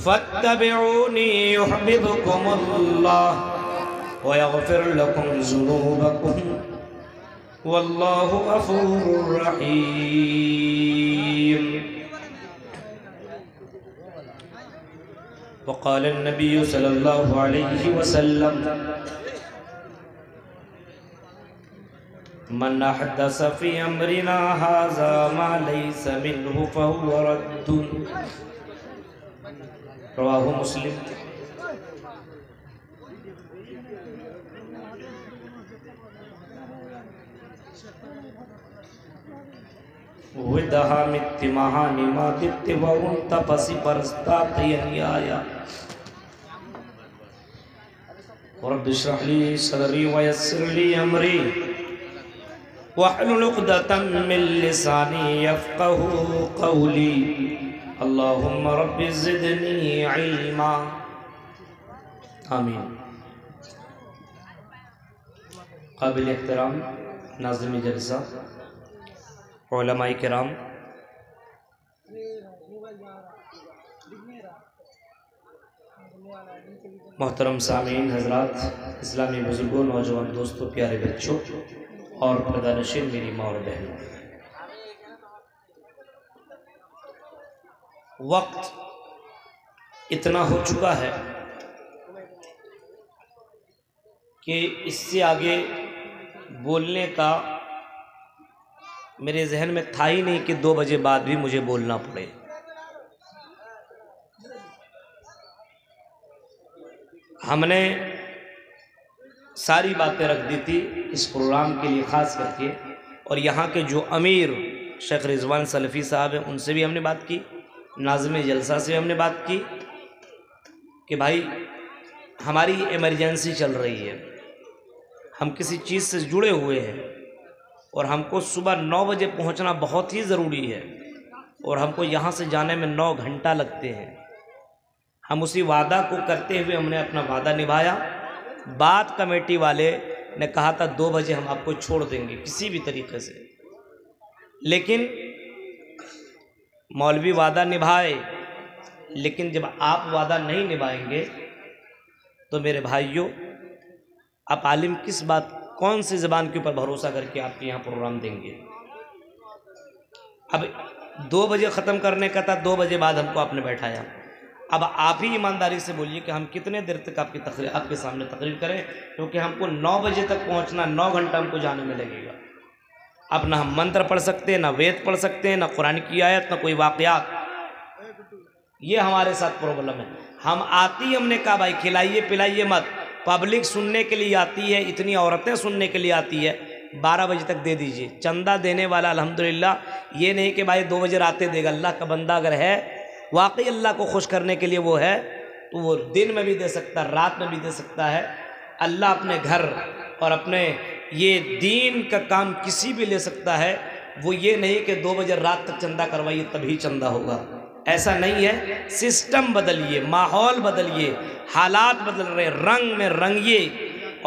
فاتبعوني يحببكم الله ويغفر لكم ذنوبكم والله غفور رحيم. وقال النبي صلى الله عليه وسلم من احدث في امرنا هذا ما ليس منه فهو رد. رواہ مسلم. ودہا مت مہانی مادت وانت پسی پرستات ینیایا. رب اشرح لي صدري ويسر لي امري واحلل عقدة من لساني يفقهوا قولي. اللهم رب زدني علما. آمین. قابل احترام ناظم جلسہ، علماء کرام، محترم سامعین حضرات، اسلامی بزرگوں، نوجوان دوستوں، پیارے بچوں اور پردہ نشین میری ماں اور بہنوں، وقت اتنا ہو چکا ہے کہ اس سے آگے بولنے کا میرے ذہن میں تھا ہی نہیں کہ 2 بجے بعد بھی مجھے بولنا پڑے. ہم نے ساری باتیں رکھ دی تھی اس پروگرام کے لیے خاص کر کے، اور یہاں کے جو امیر شیخ رضوان سلفی صاحب ہیں ان سے بھی ہم نے بات کی، ناظم جلسہ سے ہم نے بات کی کہ بھائی ہماری ایمرجنسی چل رہی ہے، ہم کسی چیز سے جڑے ہوئے ہیں اور ہم کو صبح 9 بجے پہنچنا بہت ہی ضروری ہے اور ہم کو یہاں سے جانے میں 9 گھنٹہ لگتے ہیں. ہم اسی وعدہ کو کرتے ہوئے ہم نے اپنا وعدہ نبھایا. بات کمیٹی والے نے کہا تھا 2 بجے ہم آپ کو چھوڑ دیں گے کسی بھی طریقے سے، لیکن مولوی وعدہ نبھائے. لیکن جب آپ وعدہ نہیں نبھائیں گے تو میرے بھائیوں، آپ عالم کس بات، کون سی زبان کے اوپر بھروسہ کر کے آپ کے یہاں پروگرام دیں گے؟ اب 2 بجے ختم کرنے کا تھا، 2 بجے بعد ہم کو آپ نے بیٹھایا. اب آپ ہی ایمانداری سے بولیے کہ ہم کتنے دیر تک آپ کے سامنے تقریر کریں، کیونکہ ہم کو 9 بجے تک پہنچنا، 9 گھنٹہ ہم کو جانے میں لگے گا. اب نہ ہم منتر پڑھ سکتے ہیں، نہ وید پڑھ سکتے ہیں، نہ قرآن کی آیت، نہ کوئی واقعات. یہ ہمارے ساتھ پرابلم ہے. ہم آتی، ہم نے کہا بھائی کھلائیے پلائیے مت، پبلک سننے کے لیے آتی ہے، اتنی عورتیں سننے کے لیے آتی ہے، 12 بجے تک دے دیجئے. چندہ دینے والا الحمدللہ یہ نہیں کہ بھائی 2 بجے آتے دے گا. اللہ کا بندہ اگر ہے واقعی اللہ کو خوش کرنے کے لیے وہ ہے تو وہ دن میں بھی دے سکتا ہے، رات میں بھی دے سکتا ہے. اللہ اپنے گھر اور اپنے یہ دین کا کام کسی بھی لے سکتا ہے. وہ یہ نہیں کہ 2 بجے رات تک چندہ کروائیے تبھی چندہ ہوگا، ایسا نہیں ہے. سسٹم بدلیے، ماحول بدلیے، حالات بدل رہے، رنگ میں رنگیے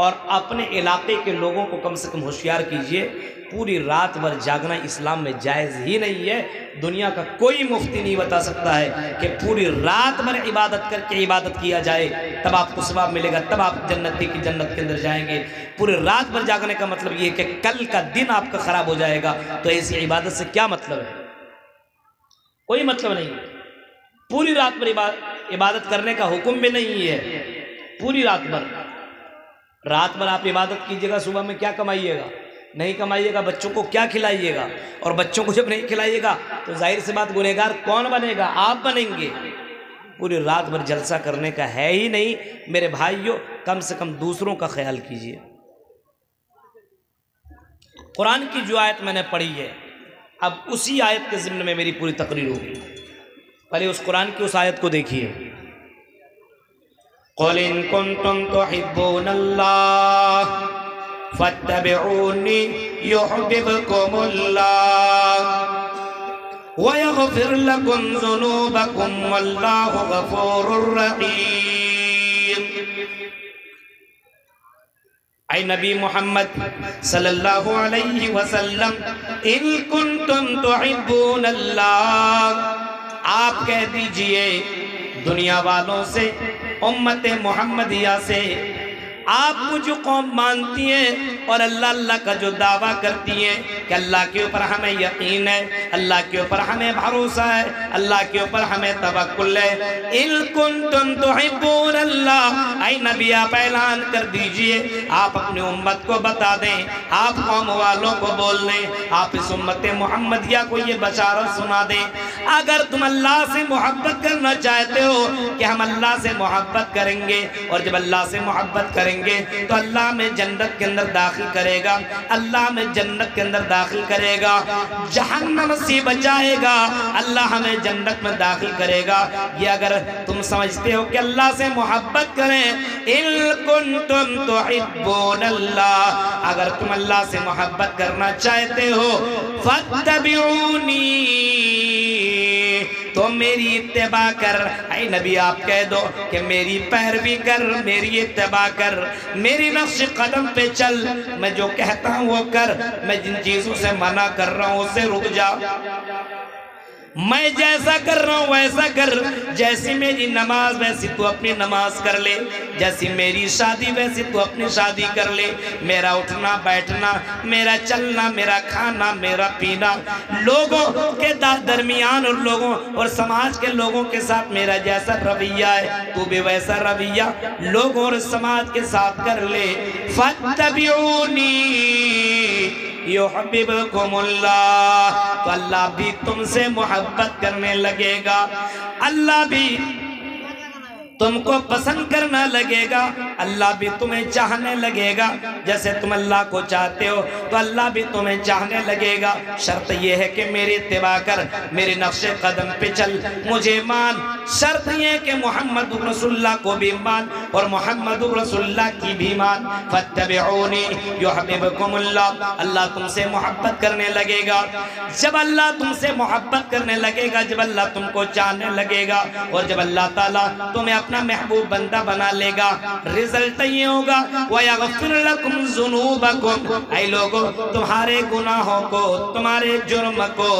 اور اپنے علاقے کے لوگوں کو کم سے کم ہوشیار کیجئے. پوری رات بھر جاگنا اسلام میں جائز ہی نہیں ہے. دنیا کا کوئی مفتی نہیں بتا سکتا ہے کہ پوری رات بھر عبادت کر کے عبادت کیا جائے تب آپ کو ثواب ملے گا، تب آپ جنت کی جنت کے اندر جائیں گے. پوری رات بھر جاگنے کا مطلب یہ ہے کہ کل کا دن آپ کا خراب ہو جائے گا. تو ایسی عبادت سے کیا مطلب ہے؟ کوئی مطلب نہیں. پوری رات بھر عبادت کرنے کا حکم بھی نہیں ہے. پوری رات بھر آپ عبادت کیجئے گا، صبح میں کیا کمائیے گا؟ نہیں کمائیے گا. بچوں کو کیا کھلائیے گا؟ اور بچوں کو جب نہیں کھلائیے گا تو ظاہر سی بات گنہگار کون بنے گا؟ آپ بنیں گے. پوری رات بھر جلسہ کرنے کا ہے ہی نہیں. میرے بھائیوں کم سے کم دوسروں کا خیال کیجئے. قرآن کی جو آیت میں نے پڑھی ہے، اب اسی آیت کے ضمن میں میری پوری تقریر ہوگی. پہلے اس قرآن کی اس آیت کو دیکھیے. قُلْ إِن كُنتُمْ تُحِبُّونَ اللَّهَ فَاتَّبِعُونِي يُحْبِبْكُمُ اللَّهُ وَيَغْفِرْ لَكُمْ ذُنُوبَكُمْ وَاللَّهُ غَفُورٌ رَحِيمٌ. اے نبی محمد صلی اللہ علیہ وسلم، ان کنتم تحبون اللہ، آپ کہہ دیجئے دنیا والوں سے، امت محمدیہ سے آپ کو جو قوم مانتی ہیں اور اللہ اللہ کا جو دعویٰ کرتی ہیں کہ اللہ کے اوپر ہمیں یقین ہے، اللہ کے اوپر ہمیں بھروسہ ہے، اللہ کے اوپر ہمیں توکل ہے، ان کنتم تحبون اللہ، اے نبی آپ اعلان کر دیجئے، آپ اپنی امت کو بتا دیں، آپ قوم والوں کو بول دیں، آپ اس امت محمدیہ کو یہ بشارت سنا دیں، اگر تم اللہ سے محبت کرنا چاہتے ہو کہ ہم اللہ سے محبت کریں گے، اور جب اللہ سے محبت کریں گے تو اللہ میں جنت کے اندر داخل کرے گا، اللہ میں جنت کے اندر داخل کرے گا، جہنم سے بچائے گا، اللہ ہمیں جنت میں داخل کرے گا۔ یہ اگر تم سمجھتے ہو کہ اللہ سے محبت کریں، ان کنتم تحبون اللہ، اگر تم اللہ سے محبت کرنا چاہتے ہو، فاتبعونی، تو میری اتباع کر، اے نبی آپ کہہ دو کہ میری پیروی کر، میری اتباع کر، میری نقش قدم پہ چل، میں جو کہتا ہوں وہ کر، میں جن چیزوں سے منع کر رہا ہوں اسے رک جا، میں جیسا کر رہا ہوں ویسا کر، جیسی میری نماز ویسی تو اپنی نماز کر لے، جیسی میری شادی ویسی تو اپنی شادی کر لے، میرا اٹھنا بیٹھنا، میرا چلنا، میرا کھانا، میرا پینا، لوگوں کے درمیان اور لوگوں اور سماج کے لوگوں کے ساتھ میرا جیسا رویہ ہے تو بھی ویسا رویہ لوگوں اور سماج کے ساتھ کر لے۔ فاتبعونی یحببکم اللہ، تو اللہ بھی تم سے محبت کرنے لگے گا، اللہ بھی تم کو پسند کرنا لگے گا، اللہ بھی تمہیں چاہنے لگے گا، جیسے تم اللہ کو چاہتے ہو تو اللہ بھی تمہیں چاہنے لگے گا، شرط یہ ہے کہ میری اتباع کر، میرے نقش قدم پہ چل، مجھے مان، شرط یہ ہے کہ محمد رسول اللہ کو بھی مان اور محمد رسول اللہ کی بھی مان۔ فاتبعونی یحببکم اللہ، اللہ تم سے محبت کرنے لگے گا، جب اللہ تم سے محبت کرنے لگے گا، جب اللہ تم کو چاہنے لگے گا، اور جب اللہ تعالیٰ تمہیں اپنا محبوب بندہ بنا لے گا، رزلٹ یہ ہوگا وَيَغْفِرْ لَكُمْ ذُنُوبَكُمْ، اے لوگوں تمہارے گناہوں کو، تمہارے جرم کو،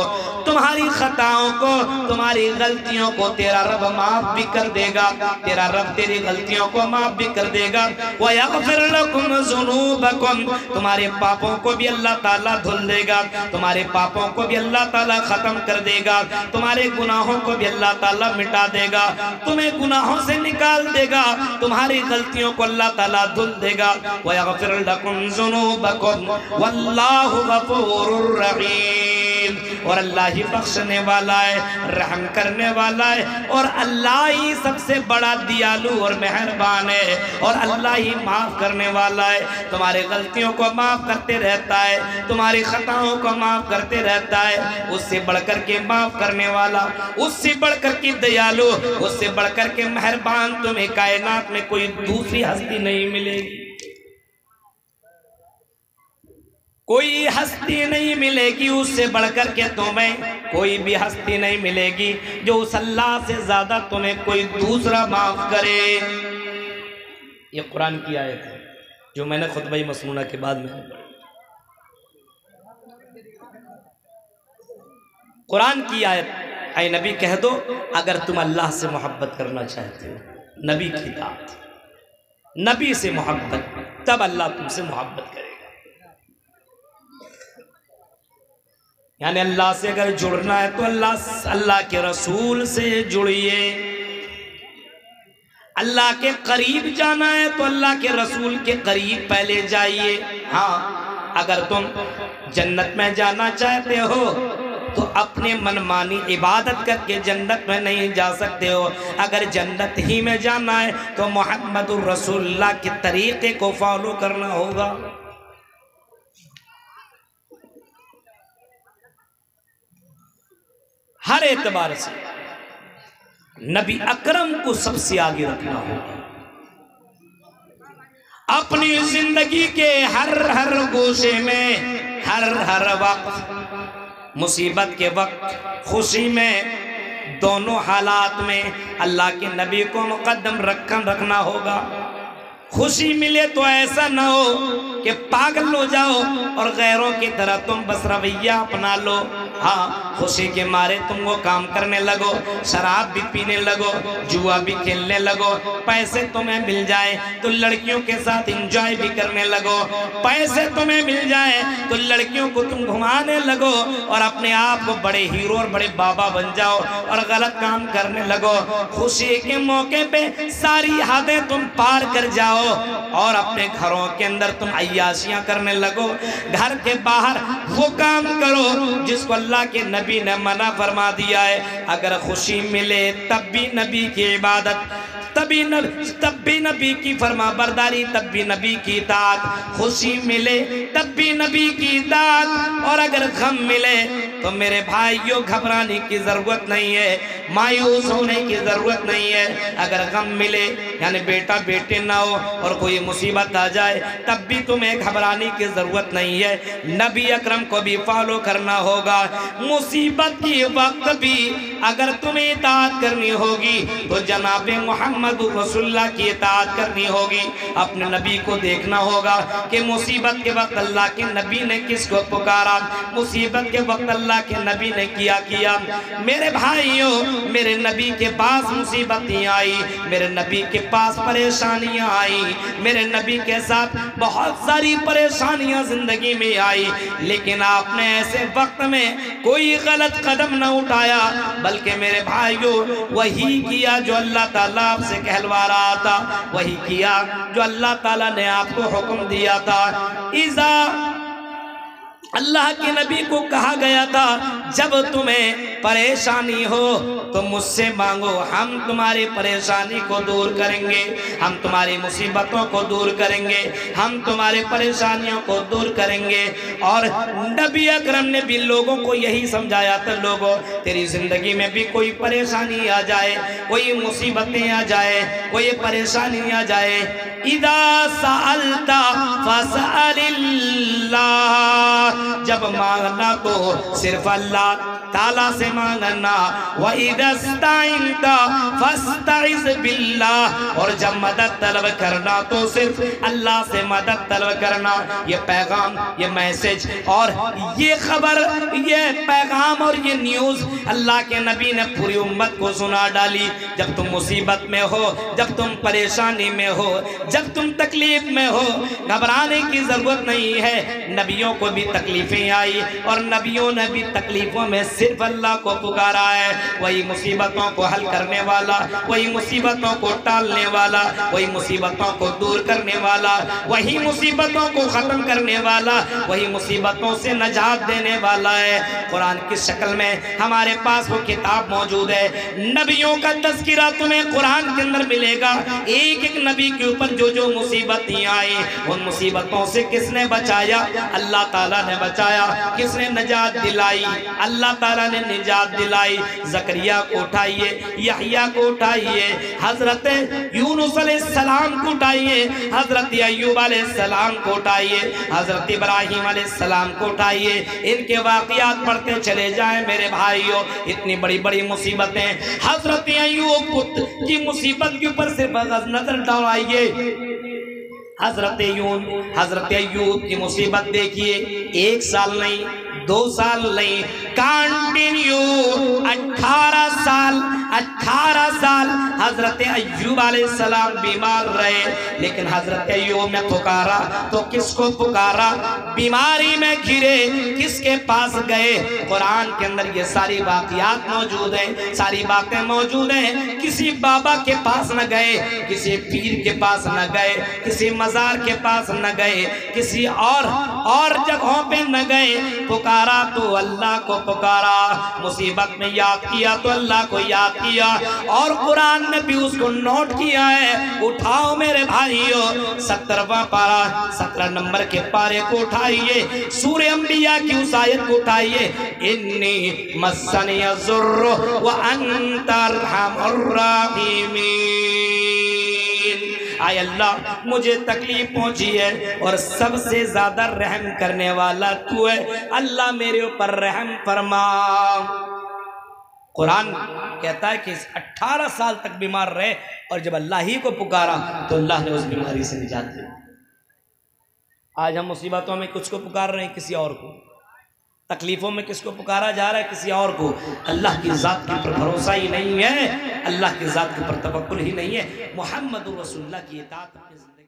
تمہاری خطاؤں کو، تمہاری غلطیوں کو تیرا رب معاف بھی کر دے گا، تیرا رب تیری غلطیوں کو معاف بھی کر دے گا، وَيَغْفِرْ لَكُمْ ذُنُوبَكُمْ، تمہارے پاپوں کو بھی اللہ تعالیٰ دھل دے گا، تمہارے پاپوں کو بھی اللہ تعالیٰ ختم کر دے گا، تمہارے گناہوں کو بھی اللہ تعالیٰ مٹا دے گا، تمہیں گناہوں سے نکال دے گا، تمہاری غلطیوں کو اللہ تعالیٰ دھل دے گا، وَيَغْفِرْ لَكُمْ ذُنُوبَكُمْ وَاللَّهُ غَفُورٌ رَحِيمٌ، اور اللہ ہی بخشنے والا ہے، رحم کرنے والا ہے، اور اللہ ہی سب سے بڑا دیالو اور مہربان ہے، اور اللہ ہی معاف کرنے والا ہے، تمہاری غلطیوں کو معاف کرتے رہتا ہے، تمہاری خطاؤں کو معاف کرتے رہتا ہے، اس سے بڑھ کر کے معاف کرنے والا، اس سے بڑھ کر کے دیالو، اس سے بڑھ کر کے مہربان تمہیں کائنات میں کوئی دوسری ہستی نہیں ملے گی، کوئی ہستی نہیں ملے گی، اس سے بڑھ کر کے تمہیں کوئی بھی ہستی نہیں ملے گی جو اس اللہ سے زیادہ تمہیں کوئی دوسرا معاف کرے۔ یہ قرآن کی آیت ہے جو میں نے خطبہ مسنونہ کے بعد میں پڑھی، قرآن کی آیت، اے نبی کہہ دو اگر تم اللہ سے محبت کرنا چاہتے ہو، نبی کی دعوت، نبی سے محبت، تب اللہ تم سے محبت کرے گا، یعنی اللہ سے اگر جڑنا ہے تو اللہ کے رسول سے جڑیے، اللہ کے قریب جانا ہے تو اللہ کے رسول کے قریب پہلے جائیے۔ ہاں اگر تم جنت میں جانا چاہتے ہو تو اپنے منمانی عبادت کر کے جنت میں نہیں جا سکتے ہو، اگر جنت ہی میں جانا ہے تو محمد الرسول اللہ کے طریقے کو فالو کرنا ہوگا۔ ہر اعتبار سے نبی اکرم کو سب سے آگے رکھنا ہوگا، اپنی زندگی کے ہر گوشے میں، ہر وقت، مصیبت کے وقت، خوشی میں، دونوں حالات میں اللہ کے نبی کو مقدم رکھنا ہوگا۔ خوشی ملے تو ایسا نہ ہو کہ پاگل ہو جاؤ اور غیروں کی طرح تم بس رویہ اپنا لو، ہاں خوشی کے مارے تم وہ کام کرنے لگو، شراب بھی پینے لگو، جوا بھی کھیلنے لگو، پیسے تمہیں مل جائے تو لڑکیوں کے ساتھ انجوائے بھی کرنے لگو، پیسے تمہیں مل جائے تو لڑکیوں کو تم گھمانے لگو اور اپنے آپ کو بڑے ہیرو اور بڑے بابا بن جاؤ اور غلط کام کرنے لگو۔ خوشی کے موقع پہ ساری حدیں تم پار کر جاؤ اور اپنے گھروں کے اندر تم عیاشیاں کرنے لگو۔ گھر کے باہر وہ کام کرو جس کو اللہ کے نبی نے منع فرما دیا ہے۔ اگر خوشی ملے تب بھی نبی کی عبادت، تب بھی نبی کی فرما برداری، تب بھی نبی کی اطاعت۔ خوشی ملے تب بھی نبی کی اطاعت، اور اگر غم ملے تو میرے بھائیوں گھبرانے کی ضرورت نہیں ہے، مایوس ہونے کی ضرورت نہیں ہے۔ اگر غم ملے یعنی بیٹا بیٹے نہ ہو اور کوئی مصیبت آ جائے تب بھی تمہیں گھبرانے کی ضرورت نہیں ہے، نبی اکرم کو بھی فالو کرنا ہوگا۔ مصیبت کی وقت بھی اگر تمہیں اطاعت کرنی ہوگی تو جناب محمد رسول اللہ کی اطاعت کرنی ہوگی۔ اپنے نبی کو دیکھنا ہوگا کہ مصیبت کے وقت اللہ کے نبی نے کس کو پکارا، مصیبت کے وقت اللہ کے نبی نے کیا کیا۔ میرے بھائیوں، میرے نبی کے پاس مصیبتیں آئی، میرے نبی کے پاس پریشانیاں آئی، میرے نبی کے ساتھ بہت ساری پریشانیاں زندگی میں آئی، لیکن آپ نے ایسے وقت میں کوئی غلط قدم نہ اٹھایا، بلکہ میرے بھائیوں وہی کیا جو اللہ تعالیٰ آپ سے کہلوا رہا تھا، وہی کیا جو اللہ تعالیٰ نے آپ کو حکم دیا تھا۔ اذا اللہ کے نبی کو کہا گیا تھا جب تمہیں پریشانی ہو تو مجھ سے مانگو، ہم تمہاری پریشانی کو دور کریں گے، ہم تمہاری مصیبتوں کو دور کریں گے، ہم تمہاری پریشانیوں کو دور کریں گے۔ اور نبی اکرم نے بھی لوگوں کو یہی سمجھایا تھا، لوگوں تیری زندگی میں بھی کوئی پریشانی آ جائے، کوئی مصیبتیں آ جائے، کوئی پریشانی آ جائے، اذا سألت فاسأل اللہ، جب مانگنا تو صرف اللہ تعالیٰ سے مانگنا، وَإِذَا اسْتَعِنْتَ فَاسْتَعِذْ بِاللَّهِ، اور جب مدد طلب کرنا تو صرف اللہ سے مدد طلب کرنا۔ یہ پیغام، یہ میسج اور یہ خبر، یہ پیغام اور یہ نیوز اللہ کے نبی نے پوری امت کو سنا ڈالی۔ جب تم مصیبت میں ہو، جب تم پریشانی میں ہو، جب تم تکلیف میں ہو، گھبرانے کی ضرورت نہیں ہے۔ نبیوں کو بھی تکلیفیں آئی اور نبیوں نے بھی تکلیفوں میں صرف اللہ کو پکارا ہے۔ وہی مصیبتوں کو حل کرنے والا، وہی مصیبتوں کو ٹالنے والا، وہی مصیبتوں کو دور کرنے والا، وہی مصیبتوں کو ختم کرنے والا، وہی مصیبتوں سے نجات دینے والا ہے۔ قرآن کی شکل میں ہمارے پاس وہ کتاب موجود ہے، نبیوں کا تذکرہ تمہیں قرآن کے اندر ملے گا۔ ایک ایک نبی کے اوپر جو جو مصیبتیں آئی، ان مصیبتوں سے کس نے بچایا؟ اللہ تعالیٰ نے بچایا۔ کس نے نجات دلائی؟ اللہ تعالیٰ نے نجات دلائی۔ زکریہ کو اٹھائیے، یحییٰ کو اٹھائیے، حضرت یونس علیہ السلام کو اٹھائیے، حضرت ایوب علیہ السلام کو اٹھائیے، حضرت ابراہیم علیہ السلام کو اٹھائیے۔ ان کے واقعات پڑھتے چلے جائیں میرے بھائیوں، اتنی بڑی بڑی مصیبتیں۔ حضرت ایوب کی مصیبت کے اوپر صرف نظر ڈالائیے، حضرت ایوب کی مصیبت دیکھیے، 1 سال نہیں، 2 سال نہیں، کانٹینیو 18 سال حضرت ایوب علیہ السلام بیمار رہے، لیکن حضرت ایوب نے پکارا تو کس کو پکارا؟ بیماری میں گرے، کس کے پاس گئے؟ قرآن کے اندر یہ ساری واقعات موجود ہیں، ساری باتیں موجود ہیں۔ کسی بابا کے پاس نہ گئے، کسی پیر کے پاس نہ گئے، کسی مزار کے پاس نہ گئے، کسی اور جگہوں پہ نہ گئے، پکارا تو اللہ کو پکارا، مصیبت میں یاد کیا تو اللہ کو یاد کیا، اور قرآن نے بھی اس کو نوٹ کیا ہے۔ اٹھاؤ میرے بھائیوں 17واں پارہ، 17 نمبر کے پارے کو اٹھائیے، سورہ انبیاء کی اس آیت کو اٹھائیے، انی مسنی الضر وانت ارحم الراحمین۔ آئے اللہ مجھے تکلیف پہنچی ہے اور سب سے زیادہ رحم کرنے والا تو ہے، اللہ میرے اوپر رحم فرما۔ قرآن کہتا ہے کہ 18 سال تک بیمار رہے اور جب اللہ ہی کو پکارا تو اللہ نے اس بیماری سے نجات دی۔ آج ہم مصیبتوں میں کچھ کو پکار رہے ہیں، کسی اور کو، تکلیفوں میں کس کو پکارا جا رہا ہے؟ کسی اور کو۔ اللہ کی ذات کے اوپر بھروسہ ہی نہیں ہے، اللہ کی ذات کے اوپر توکل ہی نہیں ہے، محمد رسول اللہ کی اطاعت اپنی زندگی